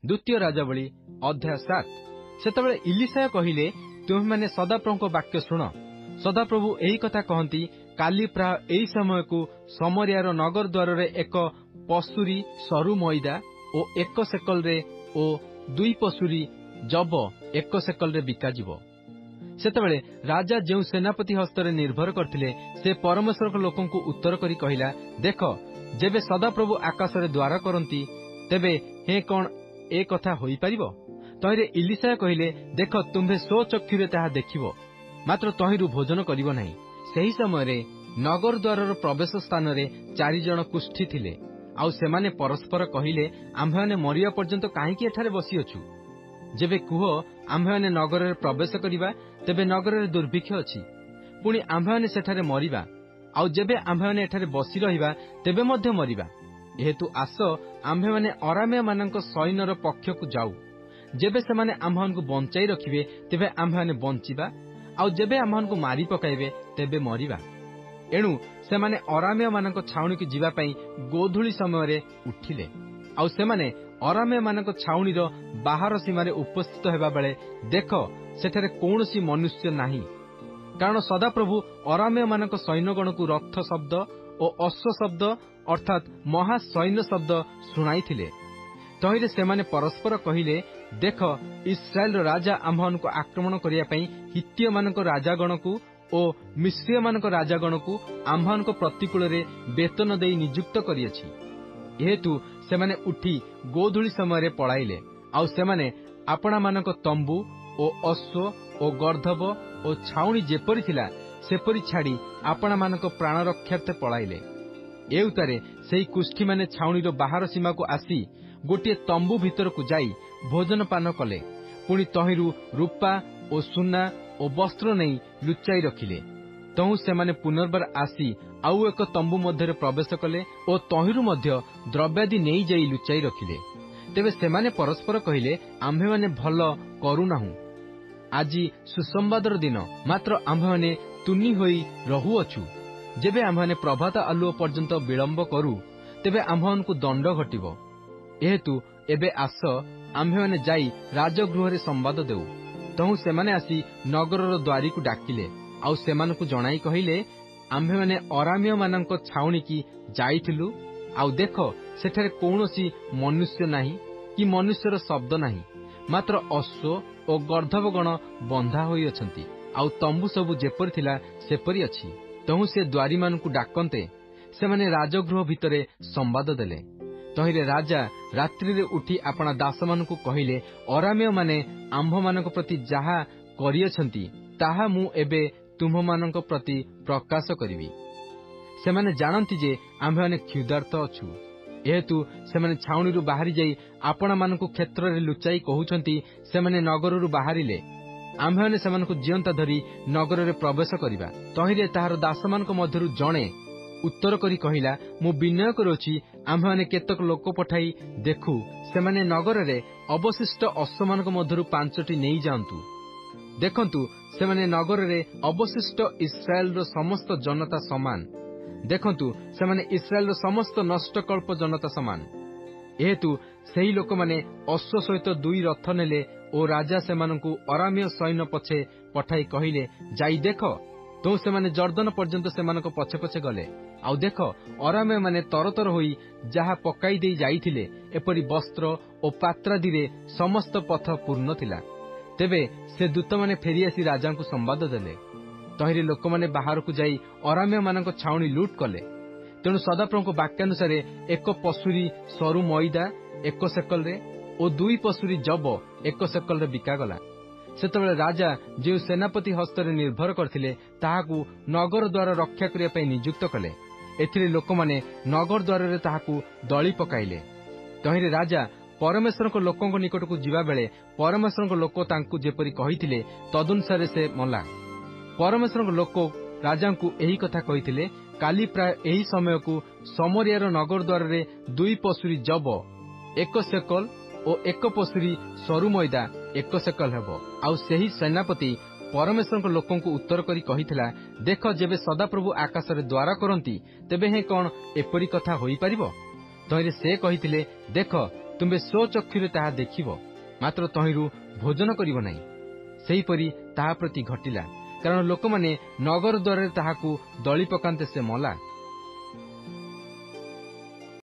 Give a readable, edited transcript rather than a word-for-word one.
ଦ୍ୱିତୀୟ ରାଜାବଳୀ ଅଧ୍ୟାୟ 7। ସେତେବେଳେ ଇଲିଶା କହିଲେ, ତୁମେମାନେ ସଦାପ୍ରଭୁଙ୍କ ବାକ୍ୟ ଶୁଣ। ସଦାପ୍ରଭୁ ଏହି କଥା କହନ୍ତି, କାଲି ପ୍ରାୟ ଏହି ସମୟକୁ ସମରିୟାର ନଗର ଦ୍ୱାରରେ ଏକ ପଶୁରୀ ସରୁ ମଇଦା ଓ 1 ସେକଲରେ ଓ 2 ପଶୁରୀ ଜବ 1 ସେକଲରେ ବିକାଯିବ। ସେତେବେଳେ ରାଜା ଯେଉଁ ସେନାପତି ହସ୍ତରେ ନିର୍ଭର କରିଥିଲେ, ସେ ପରମେଶ୍ୱରଙ୍କ ଲୋକଙ୍କୁ ଉତ୍ତର କରି କହିଲା, ଦେଖ, ଯେବେ ସଦାପ୍ରଭୁ ଆକାଶରେ ଦ୍ୱାର କରନ୍ତି, ତେବେ ହେଁ କଣ ଏ କଥା ହୋଇପାରିବ? ତହିଁରେ ଇଲିଶା କହିଲେ, ଦେଖ, ତୁମ୍ଭେ ସ୍ୱଚକ୍ଷୁରେ ତାହା ଦେଖିବ, ମାତ୍ର ତହିଁରୁ ଭୋଜନ କରିବ ନାହିଁ। ସେହି ସମୟରେ ନଗର ଦ୍ୱାରର ପ୍ରବେଶ ସ୍ଥାନରେ 4 ଜଣ କୁଷ୍ଠୀ ଥିଲେ। ଆଉ ସେମାନେ ପରସ୍ପର କହିଲେ, ଆମ୍ଭେମାନେ ମରିବା ପର୍ଯ୍ୟନ୍ତ କାହିଁକି ଏଠାରେ ବସିଅଛୁ? ଯେବେ କୁହ ଆମ୍ଭେମାନେ ନଗରରେ ପ୍ରବେଶ କରିବା, ତେବେ ନଗରରେ ଦୁର୍ଭିକ୍ଷ ଅଛି, ପୁଣି ଆମ୍ଭେମାନେ ସେଠାରେ ମରିବା। ଆଉ ଯେବେ ଆମ୍ଭେମାନେ ଏଠାରେ ବସି ରହିବା, ତେବେ ମଧ୍ୟ ମରିବା। ଏହେତୁ ଆସ, ଆମ୍ଭେମାନେ ଅରାମ୍ୟମାନଙ୍କ ସୈନ୍ୟର ପକ୍ଷକୁ ଯାଉ। ଯେବେ ସେମାନେ ଆମ୍ଭମାନଙ୍କୁ ବଞ୍ଚାଇ ରଖିବେ, ତେବେ ଆମ୍ଭେମାନେ ବଞ୍ଚିବା, ଆଉ ଯେବେ ଆମ୍ଭମାନଙ୍କୁ ମାରି ପକାଇବେ, ତେବେ ମରିବା। ଏଣୁ ସେମାନେ ଅରାମ୍ୟମାନଙ୍କ ଛାଉଣିକୁ ଯିବା ପାଇଁ ଗୋଧୂଳି ସମୟରେ ଉଠିଲେ। ଆଉ ସେମାନେ ଅରାମ୍ୟମାନଙ୍କ ଛାଉଣିର ବାହାର ସୀମାରେ ଉପସ୍ଥିତ ହେବା ବେଳେ, ଦେଖ, ସେଠାରେ କୌଣସି ମନୁଷ୍ୟ ନାହିଁ, କାରଣ ସଦାପ୍ରଭୁ ଅରାମ୍ୟମାନଙ୍କ ସୈନ୍ୟଗଣକୁ ରଥ ଶବ୍ଦ ଓ ଅଶ୍ୱ ଶବ୍ଦ ଅର୍ଥାତ୍ ମହାସୈନ୍ୟ ଶବ୍ଦ ଶୁଣାଇଥିଲେ। ତହିଁରେ ସେମାନେ ପରସ୍ପର କହିଲେ, ଦେଖ, ଇସ୍ରାଏଲର ରାଜା ଆମ୍ଭମାନଙ୍କୁ ଆକ୍ରମଣ କରିବା ପାଇଁ ହିତୀୟମାନଙ୍କ ରାଜାଗଣକୁ ଓ ମିଶ୍ରୀୟମାନଙ୍କ ରାଜାଗଣକୁ ଆମ୍ଭମାନଙ୍କ ପ୍ରତିକୂଳରେ ବେତନ ଦେଇ ନିଯୁକ୍ତ କରିଅଛି। ଏହେତୁ ସେମାନେ ଉଠି ଗୋଧୂଳି ସମୟରେ ପଳାଇଲେ। ଆଉ ସେମାନେ ଆପଣାମାନଙ୍କ ତମ୍ବୁ ଓ ଅଶ୍ୱ ଓ ଗର୍ଦ୍ଧବ ଓ ଛାଉଣି ଯେପରି ଥିଲା, ସେପରି ଛାଡ଼ି ଆପଣାମାନଙ୍କ ପ୍ରାଣ ରକ୍ଷାର୍ଥେ ପଳାଇଲେ। ଏ ଉତ୍ତାରେ ସେହି କୁଷ୍ଠୀମାନେ ଛାଉଣିର ବାହାର ସୀମାକୁ ଆସି ଗୋଟିଏ ତମ୍ବୁ ଭିତରକୁ ଯାଇ ଭୋଜନପାନ କଲେ। ପୁଣି ତହିଁରୁ ରୂପା ଓ ସୁନା ଓ ବସ୍ତ୍ର ନେଇ ଲୁଚାଇ ରଖିଲେ। ତହୁଁ ସେମାନେ ପୁନର୍ବାର ଆସି ଆଉ ଏକ ତମ୍ବୁ ମଧ୍ୟରେ ପ୍ରବେଶ କଲେ ଓ ତହିଁରୁ ମଧ୍ୟ ଦ୍ରବ୍ୟାଦି ନେଇଯାଇ ଲୁଚାଇ ରଖିଲେ। ତେବେ ସେମାନେ ପରସ୍ପର କହିଲେ, ଆମ୍ଭେମାନେ ଭଲ କରୁନାହୁଁ। ଆଜି ସୁସମ୍ବାଦର ଦିନ, ମାତ୍ର ଆମ୍ଭେମାନେ ତୁନି ହୋଇ ରହୁଅଛୁ। ଯେବେ ଆମ୍ଭେମାନେ ପ୍ରଭାତ ଆଲୁଅ ପର୍ଯ୍ୟନ୍ତ ବିଳମ୍ବ କରୁ, ତେବେ ଆମ୍ଭମାନଙ୍କୁ ଦଣ୍ଡ ଘଟିବ। ଏହେତୁ ଏବେ ଆସ, ଆମ୍ଭେମାନେ ଯାଇ ରାଜଗୃହରେ ସମ୍ବାଦ ଦେଉ। ତହୁଁ ସେମାନେ ଆସି ନଗରର ଦ୍ୱାରୀକୁ ଡାକିଲେ। ଆଉ ସେମାନଙ୍କୁ ଜଣାଇ କହିଲେ, ଆମ୍ଭେମାନେ ଅରାମ୍ୟମାନଙ୍କ ଛାଉଣିକି ଯାଇଥିଲୁ, ଆଉ ଦେଖ, ସେଠାରେ କୌଣସି ମନୁଷ୍ୟ ନାହିଁ କି ମନୁଷ୍ୟର ଶବ୍ଦ ନାହିଁ, ମାତ୍ର ଅଶ୍ୱ ଓ ଗର୍ଦ୍ଧବଗଣ ବନ୍ଧା ହୋଇଅଛନ୍ତି, ଆଉ ତମ୍ବୁ ସବୁ ଯେପରି ଥିଲା ସେପରି ଅଛି। ତହୁଁ ସେ ଦ୍ୱାରୀମାନଙ୍କୁ ଡାକନ୍ତେ ସେମାନେ ରାଜଗୃହ ଭିତରେ ସମ୍ବାଦ ଦେଲେ। ତହିଁରେ ରାଜା ରାତ୍ରିରେ ଉଠି ଆପଣା ଦାସମାନଙ୍କୁ କହିଲେ, ଅରାମ୍ୟମାନେ ଆମ୍ଭମାନଙ୍କ ପ୍ରତି ଯାହା କରିଅଛନ୍ତି, ତାହା ମୁଁ ଏବେ ତୁମ୍ଭମାନଙ୍କ ପ୍ରତି ପ୍ରକାଶ କରିବି। ସେମାନେ ଜାଣନ୍ତି ଯେ ଆମ୍ଭେମାନେ କ୍ଷୁଧାର୍ତ ଅଛୁ। ଏହେତୁ ସେମାନେ ଛାଉଣିରୁ ବାହାରି ଯାଇ ଆପଣାମାନଙ୍କୁ କ୍ଷେତ୍ରରେ ଲୁଚାଇ କହୁଛନ୍ତି, ସେମାନେ ନଗରରୁ ବାହାରିଲେ, ଆମ୍ଭେମାନେ ସେମାନଙ୍କୁ ଜିଅନ୍ତା ଧରି ନଗରରେ ପ୍ରବେଶ କରିବା। ତହିଁରେ ତାହାର ଦାସମାନଙ୍କ ମଧ୍ୟରୁ ଜଣେ ଉତ୍ତର କରି କହିଲା, ମୁଁ ବିନୟ କରୁଅଛି, ଆମ୍ଭେମାନେ କେତେକ ଲୋକ ପଠାଇ ଦେଖୁ, ସେମାନେ ନଗରରେ ଅବଶିଷ୍ଟ ଅଶ୍ୱମାନଙ୍କ ମଧ୍ୟରୁ 5ଟି ନେଇଯାଆନ୍ତୁ। ଦେଖନ୍ତୁ, ସେମାନେ ନଗରରେ ଅବଶିଷ୍ଟ ଇସ୍ରାଏଲର ସମସ୍ତ ଜନତା ସମାନ। ଦେଖନ୍ତୁ, ସେମାନେ ଇସ୍ରାଏଲର ସମସ୍ତ ନଷ୍ଟକଳ୍ପ ଜନତା ସମାନ। ଏହେତୁ ସେହି ଲୋକମାନେ ଅଶ୍ୱ ସହିତ 2 ରଥ ନେଲେ ଓ ରାଜା ସେମାନଙ୍କୁ ଅରାମ୍ୟ ସୈନ୍ୟ ପଛେ ପଠାଇ କହିଲେ, ଯାଇ ଦେଖ। ତ ସେମାନେ ଜର୍ଦ୍ଦନ ପର୍ଯ୍ୟନ୍ତ ସେମାନଙ୍କ ପଛେ ପଛେ ଗଲେ। ଆଉ ଦେଖ, ଅରାମ୍ୟମାନେ ତରତର ହୋଇ ଯାହା ପକାଇ ଦେଇ ଯାଇଥିଲେ, ଏପରି ବସ୍ତ୍ର ଓ ପାତ୍ରାଦିରେ ସମସ୍ତ ପଥ ପୂର୍ଣ୍ଣ ଥିଲା। ତେବେ ସେ ଦୂତମାନେ ଫେରିଆସି ରାଜାଙ୍କୁ ସମ୍ବାଦ ଦେଲେ। ତହିଁରେ ଲୋକମାନେ ବାହାରକୁ ଯାଇ ଅରାମ୍ୟମାନଙ୍କ ଛାଉଣି ଲୁଟ୍ କଲେ। ତେଣୁ ସଦାପ୍ରଭୁଙ୍କ ବାକ୍ୟାନୁସାରେ 1 ପଶୁରୀ ସରୁ ମଇଦା 1 ସେକଲରେ ଓ 2 ପଶୁରୀ ଜବ 1 ସେକଲରେ ବିକାଗଲା। ସେତେବେଳେ ରାଜା ଯେଉଁ ସେନାପତି ହସ୍ତରେ ନିର୍ଭର କରିଥିଲେ, ତାହାକୁ ନଗର ଦ୍ୱାର ରକ୍ଷା କରିବା ପାଇଁ ନିଯୁକ୍ତ କଲେ। ଏଥିରେ ଲୋକମାନେ ନଗର ଦ୍ୱାରରେ ତାହାକୁ ଦଳି ପକାଇଲେ। ତହିଁରେ ରାଜା ପରମେଶ୍ୱରଙ୍କ ଲୋକଙ୍କ ନିକଟକୁ ଯିବାବେଳେ ପରମେଶ୍ୱରଙ୍କ ଲୋକ ତାଙ୍କୁ ଯେପରି କହିଥିଲେ, ତଦନୁସାରେ ସେ ମଲା। ପରମେଶ୍ୱରଙ୍କ ଲୋକ ରାଜାଙ୍କୁ ଏହି କଥା କହିଥିଲେ, କାଲି ପ୍ରାୟ ଏହି ସମୟକୁ ସମରିୟାର ନଗର ଦ୍ୱାରରେ 2 ପଶୁରୀ ଜବ 1 ସେକଲ ଓ 1 ପଶୁରୀ ସରୁ ମଇଦା 1 ସେକଲ ହେବ। ଆଉ ସେହି ସେନାପତି ପରମେଶ୍ୱରଙ୍କ ଲୋକଙ୍କୁ ଉତ୍ତର କରି କହିଥିଲା, ଦେଖ, ଯେବେ ସଦାପ୍ରଭୁ ଆକାଶରେ ଦ୍ୱାର କରନ୍ତି, ତେବେ ହେଁ କଣ ଏପରି କଥା ହୋଇପାରିବ? ତହିଁରେ ସେ କହିଥିଲେ, ଦେଖ, ତୁମ୍ଭେ ସ୍ୱଚକ୍ଷୁରେ ତାହା ଦେଖିବ, ମାତ୍ର ତହିଁରୁ ଭୋଜନ କରିବ ନାହିଁ। ସେହିପରି ତାହା ପ୍ରତି ଘଟିଲା, କାରଣ ଲୋକମାନେ ନଗର ଦ୍ୱାରରେ ତାହାକୁ ଦଳି ପକାନ୍ତେ ସେ ମଲା।